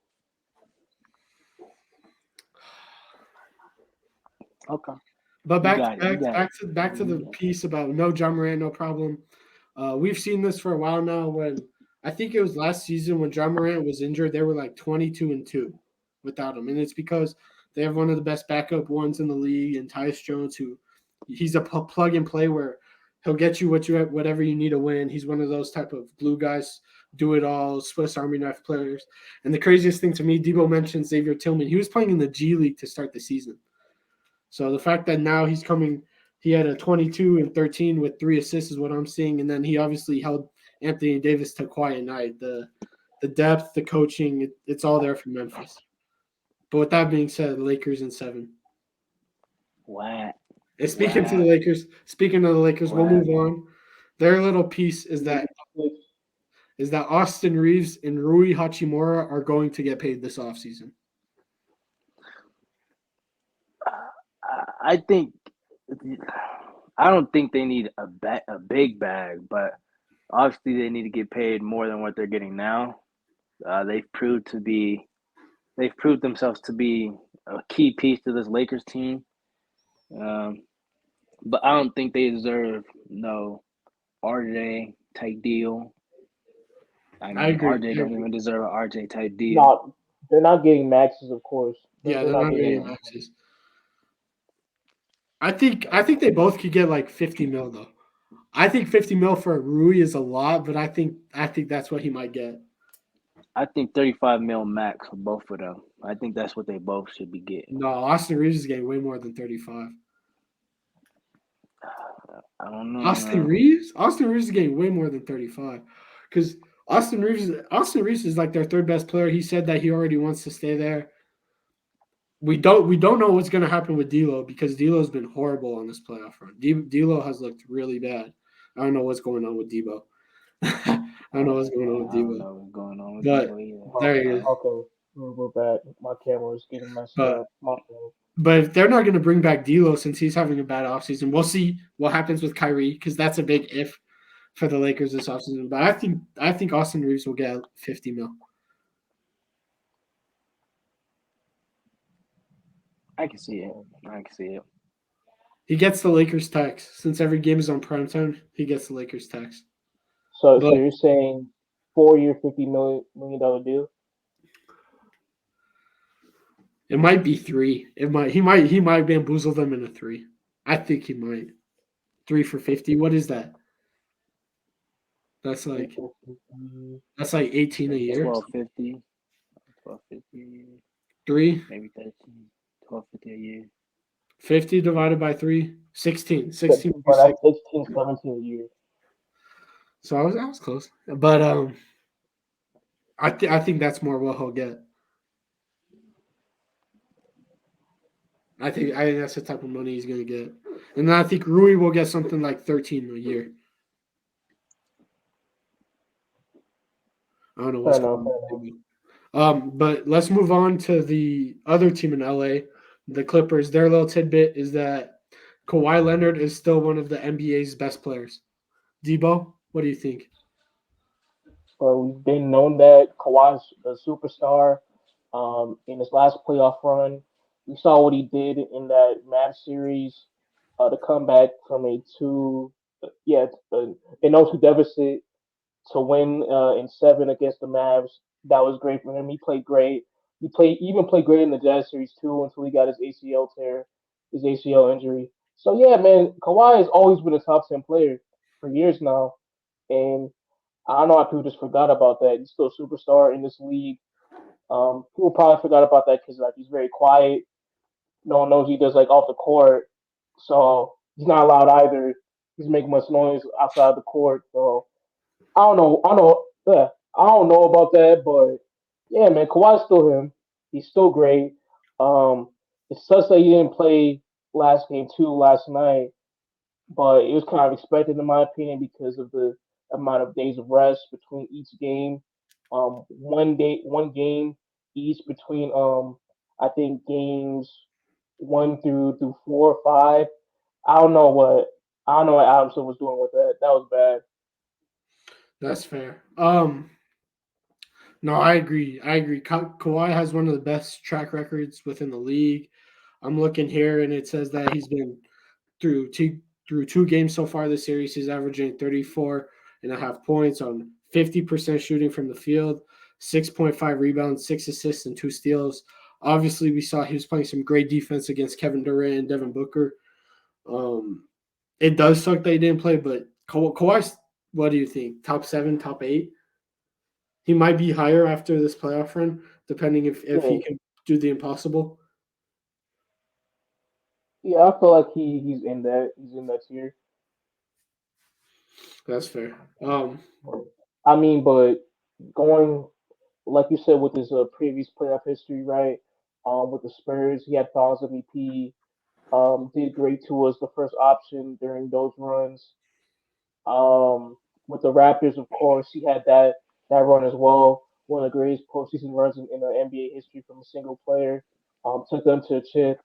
Okay, But you back got it. You back got it. back to back to the You got it. piece about no John Moran, no problem. We've seen this for a while now. When I think it was last season when John Morant was injured, they were like 22-2 without him, and it's because they have one of the best backup ones in the league, and Tyus Jones, who he's a plug and play where he'll get you whatever you need to win. He's one of those type of glue guys, do it all, Swiss Army knife players. And the craziest thing to me, Debo mentioned Xavier Tillman. He was playing in the G League to start the season. So the fact that now he's coming, he had a 22 and 13 with 3 assists is what I'm seeing, and then he obviously held Anthony Davis to quiet night. The depth, the coaching, it's all there for Memphis. But with that being said, Lakers in 7. Whack. And Whack. speaking of the Lakers, we'll Whack. move on. Their little piece is that Austin Reeves and Rui Hachimura are going to get paid this offseason. I think I don't think they need a big bag, but obviously they need to get paid more than what they're getting now. They've proved themselves to be a key piece to this Lakers team. Um, but I don't think they deserve no RJ type deal. I I mean, agree. RJ I don't agree. even deserve an RJ type deal. No, they're not getting maxes, of course. Yeah, They're they're not not getting getting Yeah, maxes. maxes. I think they both could get like 50 mil though. I think 50 mil for Rui is a lot, but I think that's what he might get. I think 35 mil max for both of them. I think that's what they both should be getting. No, Austin Reeves is getting way more than 35. I don't know, Austin man. Reeves? Austin Reeves is getting way more than 35. Because Austin Reeves is like their third best player. He said that he already wants to stay there. We don't know what's gonna happen with D'Lo because D'Lo's been horrible on this playoff run. D'Lo has looked really bad. I don't know what's going on with Debo. I don't know what's going on with I don't Debo. know what's going on with But Debo either. there Oh, he is. okay. We're back. My camera was getting messed But up. My fault. if they're not going to bring back D'Lo since he's having a bad offseason, we'll see what happens with Kyrie because that's a big if for the Lakers this offseason. But I think Austin Reeves will get 50 mil. I can see it. I can see it. He gets the Lakers tax since every game is on primetime. He gets the Lakers tax. So But you're saying 4 year, $50 million deal? it might be 3. He might bamboozle them in a 3. I think he might. 3 for 50. What is that? That's Three, like four, 50. that's like 18 a year. 1250, 1250, 3 maybe 13, 1250 a year. 50 divided by 3, 16. But 16 would be but 6. that's 16, 17 a year. So I was close. But I think that's more what he'll get. I think that's the type of money he's gonna get. And then I think Rui will get something like 13 a year. I don't know Fair what's enough. going Fair enough. on. But let's move on to the other team in LA, the Clippers. Their little tidbit is that Kawhi Leonard is still one of the NBA's best players. Debo, what do you think? But we've been known that Kawhi's a superstar. In his last playoff run, we saw what he did in that Mavs series. The comeback from a two, yeah, an 0-2 deficit to win in seven against the Mavs. That was great for him. He played great. He even played great in the Jazz series too until he got his ACL tear, his ACL injury. So yeah, man, Kawhi has always been a top 10 player for years now, and I don't know why people just forgot about that. He's still a superstar in this league. People probably forgot about that because like he's very quiet. No one knows he does like off the court, so he's not allowed either. He's making much noise outside the court, so I don't know. I don't know about that, but yeah, man, Kawhi's still him. He's still great. Um, it sucks that he didn't play last game too last night, but it was kind of expected in my opinion because of the amount of days of rest between each game. One game each between I think games one through 4 or 5. I don't know what I don't know what Adamson was doing with that. That was bad. That's fair. No, I agree. Kawhi has one of the best track records within the league. I'm looking here, and it says that he's been through two games so far this series. He's averaging 34.5 points on 50% shooting from the field, 6.5 rebounds, 6 assists, and 2 steals. Obviously, we saw he was playing some great defense against Kevin Durant and Devin Booker. Um, it does suck that he didn't play, but Kawhi, what do you think? Top 7, top 8? He might be higher after this playoff run, depending if Yeah, he can do the impossible. yeah, I feel like he's in that tier. That's fair. I mean, but going like you said with his previous playoff history, right? With the Spurs, he had Finals MVP. Did great to us the first option during those runs. With the Raptors, of course, he had that run as well. One of the greatest postseason runs in the NBA history from a single player. Took them to a chip.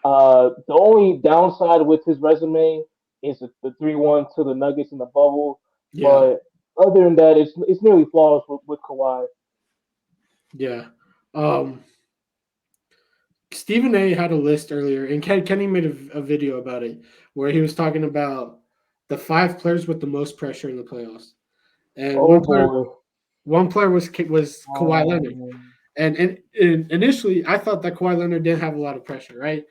The only downside with his resume is the 3-1 to the Nuggets in the bubble. Yeah, But other than that, it's nearly flawless with Kawhi. yeah. Um, Stephen A. had a list earlier, and Kenny made a video about it where he was talking about the 5 players with the most pressure in the playoffs. And Oh one player, boy. one player was Kawhi Leonard. Um, And initially, I thought that Kawhi Leonard didn't have a lot of pressure, right?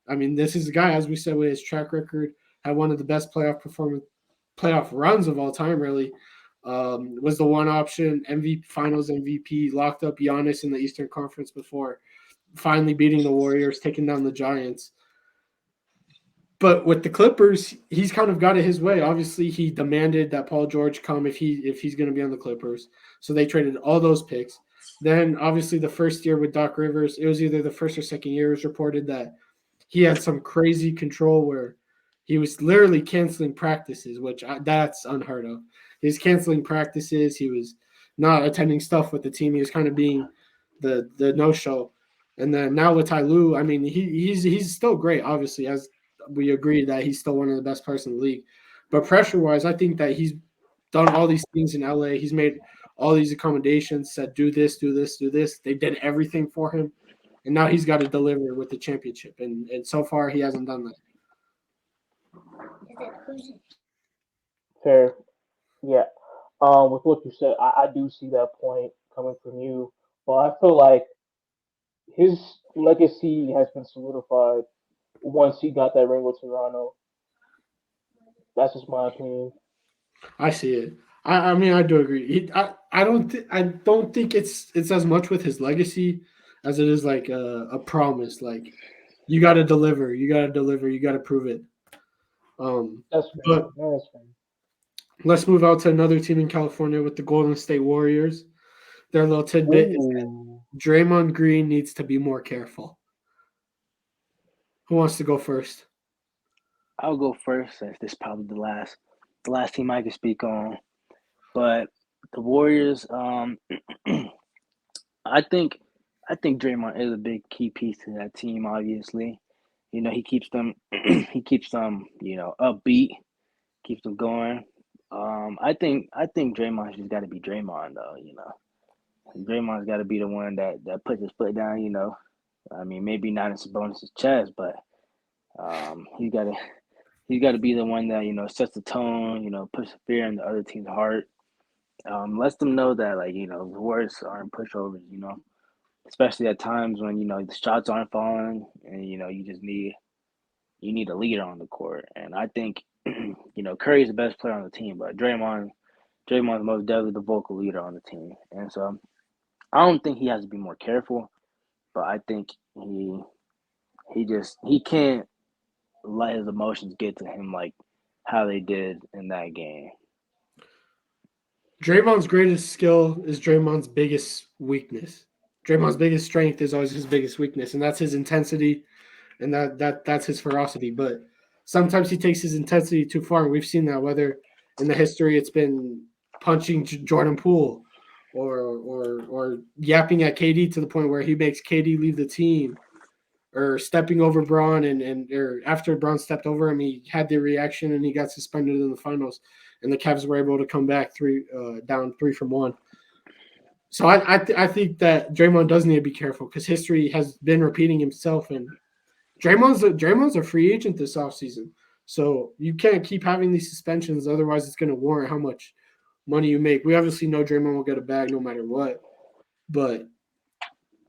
I mean, this is a guy, as we said, with his track record, had one of the best playoff runs of all time. Really, was the one option MVP Finals MVP, locked up Giannis in the Eastern Conference before finally beating the Warriors, taking down the Giants. But with the Clippers, he's kind of got it his way. Obviously, he demanded that Paul George come if he's going to be on the Clippers. So they traded all those picks. Then obviously the first year with Doc Rivers, it was either the first or second year, it was reported that he had some crazy control where he was literally canceling practices, which that's unheard of. He was canceling practices. He was not attending stuff with the team. He was kind of being the no show, and then now with Ty Lue, I mean he's still great. Obviously, as we agree that he's still one of the best players in the league, but pressure wise, I think that he's done all these things in LA. He's made all these accommodations. Said do this, do this, do this. They did everything for him, and now he's got to deliver with the championship. And so far he hasn't done that. Fair. Yeah. With what you said, I do see that point coming from you, but I feel like his legacy has been solidified once he got that ring with Toronto. That's just my opinion. I see it. I mean I do agree. I don't think it's as much with his legacy as it is like a promise. Like you got to deliver, you got to deliver, you got to prove it. That's fair. But That's fair. let's move out to another team in California with the Golden State Warriors. Their little tidbit is that Ooh. Draymond Green needs to be more careful. Who wants to go first? I'll go first, since this is probably the last team I can speak on. But the Warriors, I think I think Draymond is a big key piece to that team. Obviously, he keeps them he keeps them upbeat, keeps them going. I think Draymond's just got to be Draymond though. Draymond's got to be the one that puts his foot down. I mean maybe not in Sabonis' chest, but he's got to be the one that sets the tone. Puts fear in the other team's heart. Lets them know that the Warriors aren't pushovers. Especially at times when the shots aren't falling, and you need a leader on the court. And I think Curry's the best player on the team, but Draymond's most definitely the vocal leader on the team. And so I don't think he has to be more careful, but I think he can't let his emotions get to him like how they did in that game. Draymond's greatest skill is Draymond's biggest weakness. Draymond's biggest strength is always his biggest weakness, and that's his intensity, and that's his ferocity. But sometimes he takes his intensity too far, and we've seen that whether in the history it's been punching Jordan Poole or yapping at KD to the point where he makes KD leave the team, or stepping over Braun and or after Braun stepped over him, he had the reaction and he got suspended in the finals, and the Cavs were able to come back down 3-1. So I think that Draymond does need to be careful because history has been repeating himself, and Draymond's a free agent this offseason. So you can't keep having these suspensions, otherwise it's going to warrant how much money you make. We obviously know Draymond will get a bag no matter what, but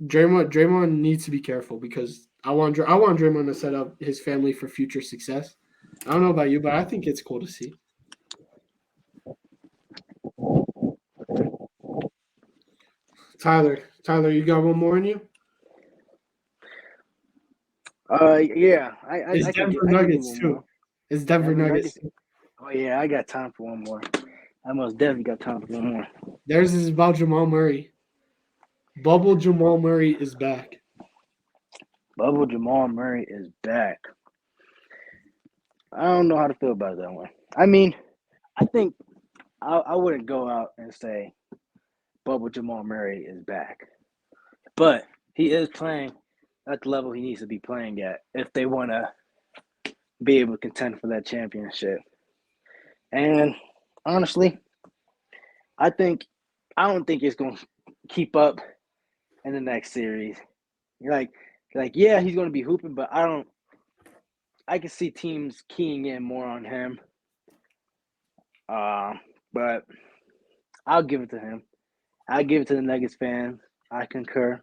Draymond needs to be careful because I want Draymond to set up his family for future success. I don't know about you, but I think it's cool to see. Tyler, you got one more in you? Yeah, It's Denver I can do Nuggets one too. more. It's Denver Denver Nuggets. Nuggets. Oh yeah, I got time for one more. I most definitely got time for one more. Theirs is about Jamal Murray. Bubble Jamal Murray is back. Bubble Jamal Murray is back. I don't know how to feel about that one. I mean, I think I wouldn't go out and say Bubble Jamal Murray is back, but he is playing at the level he needs to be playing at if they want to be able to contend for that championship. And honestly, I think I don't think it's going to keep up in the next series. Like, yeah, he's going to be hooping, but I don't. I can see teams keying in more on him. But I'll give it to him. I give it to the Nuggets fans. I concur.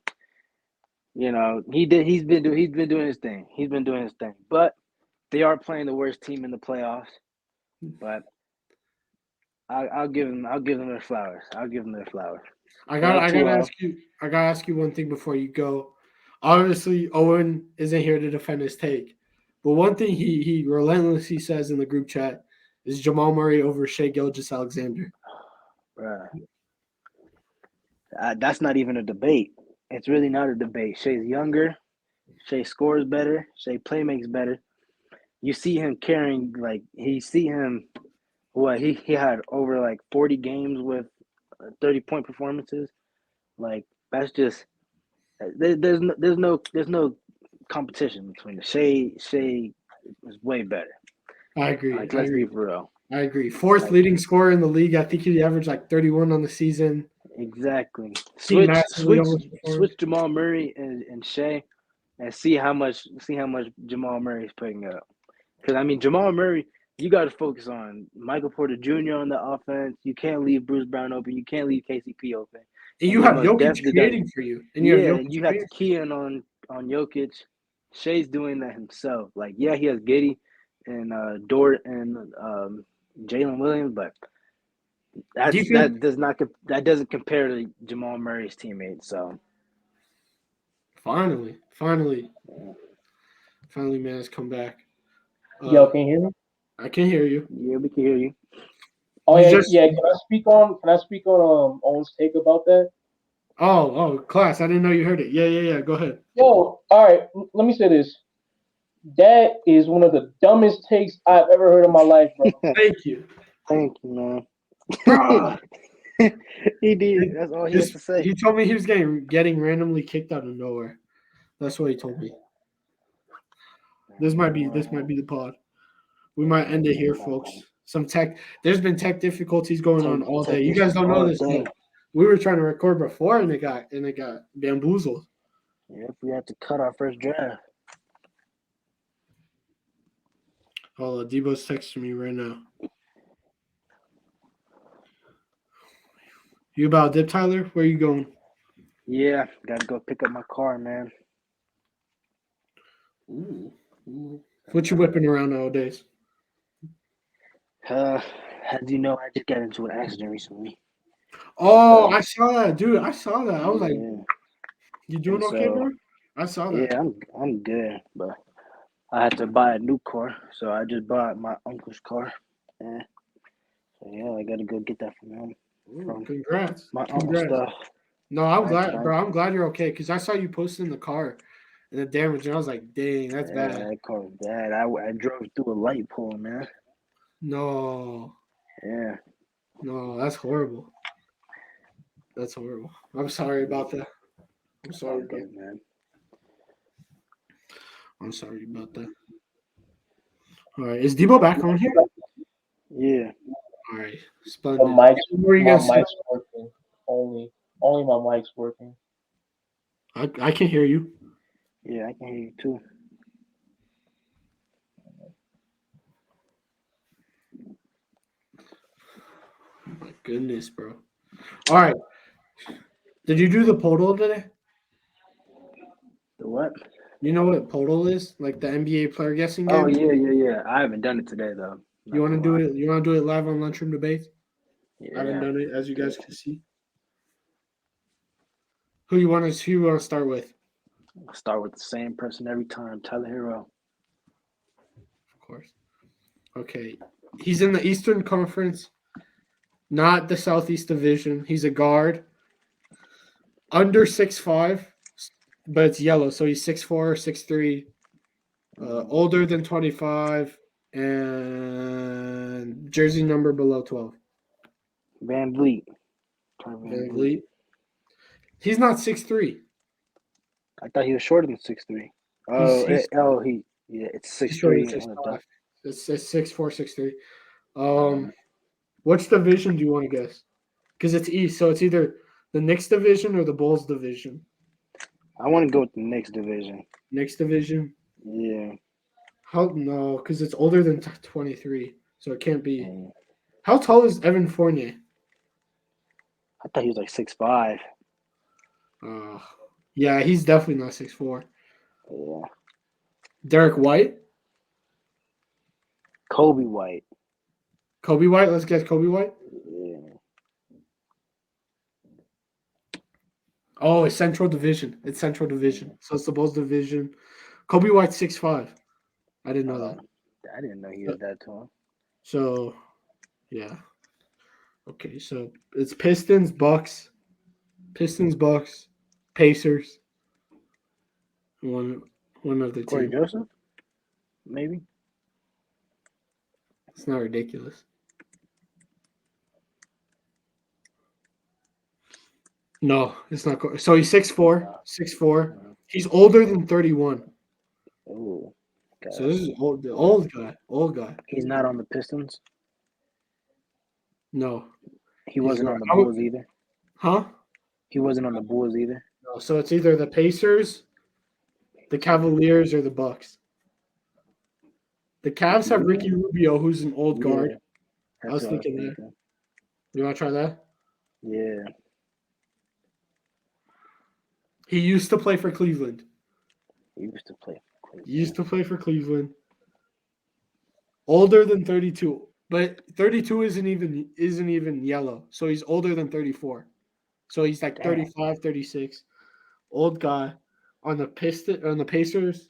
He's been doing his thing. He's been doing his thing. But they are playing the worst team in the playoffs. But I'll give them their flowers. I'll give them their flowers. I They're got up I gotta 2-0. ask you I gotta ask you one thing before you go. Obviously, Owen isn't here to defend his take, but one thing he relentlessly says in the group chat is Jamal Murray over Shea Gilgeous-Alexander. Bruh. That's not even a debate. It's really not a debate. Shea's younger. Shea scores better. Shea play makes better. You see him carrying he had over like 40 games with 30-point performances. Like that's just There's no competition between the Shea. Shea is way better. I agree. Like, I let's be agree. for real. I agree. Fourth Like, leading scorer in the league. I think he averaged like 31 on the season. exactly. He Switch massively switch overperformed. switch Jamal Murray and Shea, and see how much Jamal Murray is putting up. Because I mean, Jamal Murray, you got to focus on Michael Porter Jr. on the offense. You can't leave Bruce Brown open. You can't leave KCP open. And And you you have most Jokic definitely got creating for you. And you have yeah, and Jokic you have to creating. key in on Jokic. Shea's doing that himself. Like, yeah, he has Giddy and Dort and Jalen Williams, but Defense. that doesn't compare to Jamal Murray's teammates. So Finally, man has come back. Yo, can you hear me? I can hear you. yeah, we can hear you. Oh You yeah, just yeah. Can I speak on Owen's take about that? class. I didn't know you heard it. Yeah. Go ahead. Yo, all right. Let me say this. That is one of the dumbest takes I've ever heard in my life, bro. Thank you. Thank you, man. Ah, He did. That's all he has to say. he told me he was getting randomly kicked out of nowhere. That's what he told me. This might be the pod. We might end it here, folks. There's been tech difficulties going on all day. Take You this guys don't know all this, day. but we were trying to record before and it got bamboozled. Yeah, if we had to cut our first draft. Oh, Debo's texting me right now. You about dip, Tyler? Where you going? Yeah, gotta go pick up my car, man. Ooh. What you whipping around nowadays? As you know, I just got into an accident recently. Oh, So I saw that, dude. I saw that. I was like, yeah, "You doing and okay, so bro?" I saw that. yeah, I'm good, but I had to buy a new car, so I just bought my uncle's car. And so yeah, I gotta go get that from him, Ooh, from congrats, my uncle congrats. stuff. No, I'm Thank glad, you. bro. I'm glad you're okay because I saw you posting the car and the damage, and I was like, "Dang, that's Yeah, bad." that car was bad. I drove through a light pole, man. No, Yeah. no, that's horrible. That's horrible. I'm sorry about that. I'm It's all sorry, bro. good, man. I'm sorry about that. All right, is Debo back on here? Yeah. All right, The splendid. mic's What were you my gonna say? mic's working. Only my mic's working. I can hear you. Yeah, I can hear you too. My goodness, bro. All right. Did you do the podal today? The what? You know what podal is? Like the NBA player guessing Oh game? yeah. I haven't done it today though. You Not want to gonna do lie. it? You want to do it live on Lunchroom Debates? I haven't Yeah. done it, as you Good. guys can see. Who you want to start with? I'll start with the same person every time. Tyler Hero. Of course. Okay. He's in the Eastern Conference, not the Southeast Division. He's a guard. Under 6'5", but it's yellow, so he's 6'4", 6'3", older than 25, and jersey number below 12. Van Vliet. Tyler Van Van Vliet. Vliet. He's not 6'3". I thought he was shorter than 6'3". He's It's he's shorter than 6'3". 6'5". It's 6'4", 6'3". Mhm. Which division do you want to guess? Because it's East, so it's either the Knicks division or the Bulls division. I want to go with the next division. Knicks division. Yeah. How no? Because it's older than 23, so it can't be. Mm. How tall is Evan Fournier? I thought he was like 6'5". Uh, yeah, he's definitely not 6'4". Yeah. Derek White. Kobe White. Kobe White. Let's guess Kobe White. Yeah. Oh, it's Central Division. It's Central Division. So it's the Bulls division. Kobe White's 6'5". I didn't know that. I didn't know he was that tall. So, yeah. Okay, so it's Pistons, Bucks, Pacers. One other Corey team. Joseph? Maybe. It's not ridiculous. No, it's not. So he's 6'4", 6'4". He's older than 31. Oh, So this is old. The old guy. Old guy. he's not on the Pistons. No, He he's wasn't not. on the Bulls either. Huh? He wasn't on the Bulls either. No. So it's either the Pacers, the Cavaliers, or the Bucks. The Cavs have Ricky Rubio, who's an old guard. Yeah, I that's was what thinking that. You want to try that? Yeah, He used to play for Cleveland. he used to play. He used to play for Cleveland. Older than 32, but 32 isn't even yellow. So he's older than 34. So he's like Damn. 35, 36. Old guy on the Pacers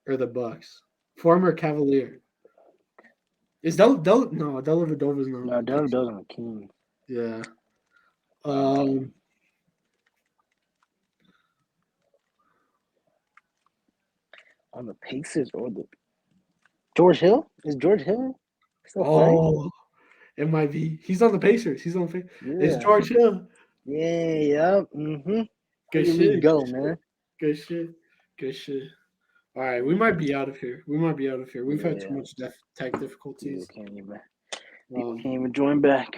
or the Bucks. Former Cavalier. Is no, Dellavedova's not. No, Dub doesn't a king. Yeah. On the Pacers or the George Hill? Is George Hill still playing? It might be. He's on the Pacers. He's on. Yeah. It's George Hill. Yeah. Good Let shit. me go, man. Good shit. All right, we might be out of here. We've had too much tech difficulties. People can't even join back.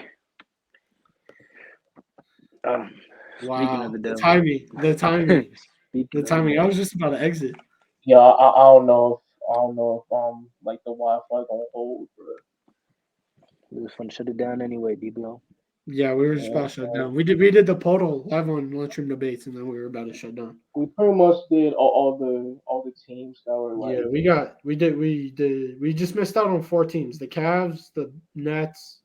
Speaking of the devil. The timing. I was just about to exit. Yeah, I don't know if like the Wi-Fi gonna hold. We was fun to shut it down anyway, Dibo. Yeah, we were just about to shut down. We did the portal live on Lunchroom Debates, and then we were about to shut down. We pretty much did all the teams that were like. Yeah, we just missed out on 4 teams: the Cavs, the Nets,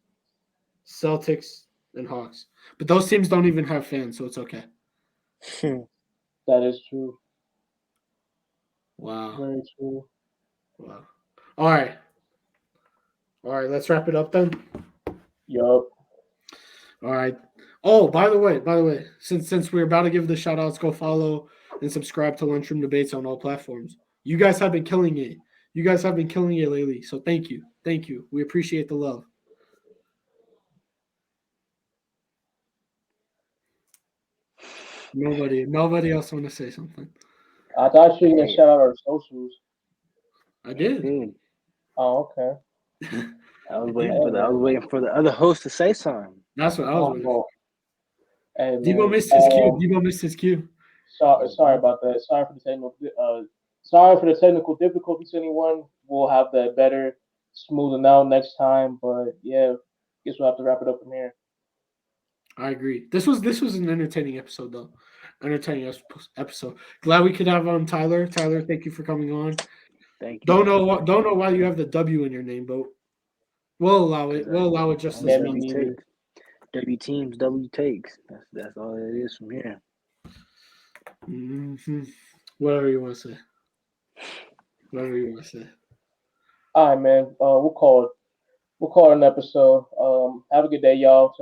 Celtics, and Hawks. But those teams don't even have fans, so it's okay. That is true. Wow. Very true. Wow. All right. Let's wrap it up then. Yup. All right. Oh, by the way, since we're about to give the shout outs, go follow and subscribe to Lunchroom Debates on all platforms. You guys have been killing it. Lately. So thank you. We appreciate the love. Nobody else want to say something. I thought you were gonna shout out our socials. I did. Oh, okay. I was waiting for the other host to say something. That's what I was waiting for. Hey, Dibo missed his cue. Sorry about that. Sorry for the technical difficulties, anyone. We'll have that better smoothen out next time. But yeah, guess we'll have to wrap it up from here. I agree. This was an entertaining episode, though. Episode. Glad we could have on Tyler. Tyler, thank you for coming on. Thank you. Don't know why you have the W in your name, but we'll allow it. We'll allow it just this month. W teams, W takes. That's all it is from here. Mm-hmm. Whatever you want to say. All right, man. We'll call it an episode. Have a good day, y'all.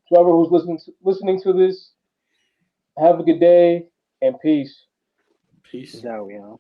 Whoever who's listening to this, have a good day and peace. Peace out, y'all.